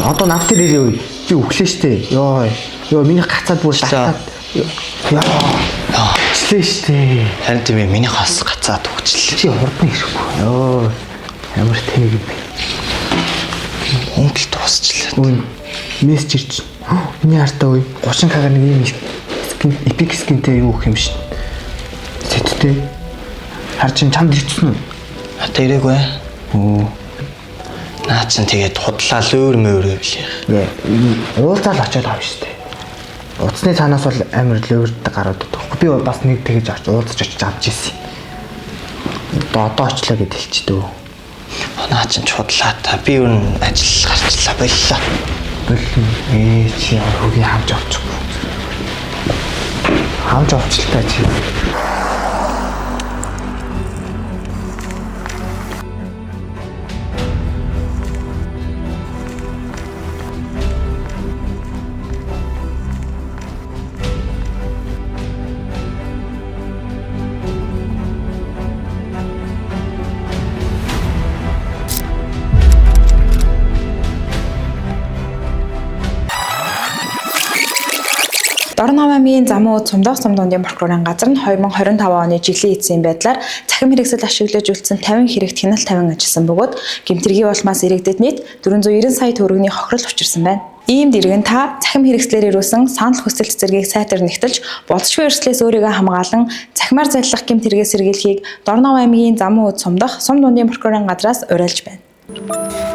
Одоо нав дээр ирээ үе. Би өглөө штэ. Йоо миний гацаад бүр татаад. Өчлээ штэ. Харин тийм миний хас гацаад өгчлээ. Чи хурдан ирэхгүй. Йоо. Ямар тэнэг юм бэ? Өнгөл дуусчлаа. Үн мессеж ирж. Миний хартаа үе. 30k нэг юм скин эпик скинтэй юу гэх юм шин. Сэттэй. Харж чамд ирчихсэн үү? Хата ирээгүй. Наа чин тэгээд худлаа лөөр мөөрөө билээ. Уулзаал очиод авна штэ. Утасны цаанаас бол амар лөөрд гараад өгөхгүй. Би бас нэг тэгэж уулзаж очиж авч ирсэн. Одоо очлоо гэж хэлчихдөө. Наа чин худлаа та би юу ажил гарчлаа боллоо. Чи хөгийн хамж авчихгүй. Хамж авчлаа чи. Дорнов аймгийн Замун үүд Сумдах сум дундын прокурорын газар нь 2025 оны жилийн эцсийн байдлаар цахим хэрэгсэл ашиглаж үлдсэн 50 хэрэгт хяналт 50 ажилласан бөгөөд гэмтэргийн улмаас иргэдэд нийт 490 сая төгрөгийн хохирол учирсан байна. Иймд иргэн та цахим хэрэгслээр ирүүлсэн санал хүсэлт цэцэрлэгийг сайтар нэгтэлж болцшгүй эрсдлээс өөрийгөө хамгаалan цахимаар заллах гэмтэргээ сэргийлэхийг Дорнов аймгийн Замун үүд Сумдах сум дундын прокурорын газраас уриалж байна.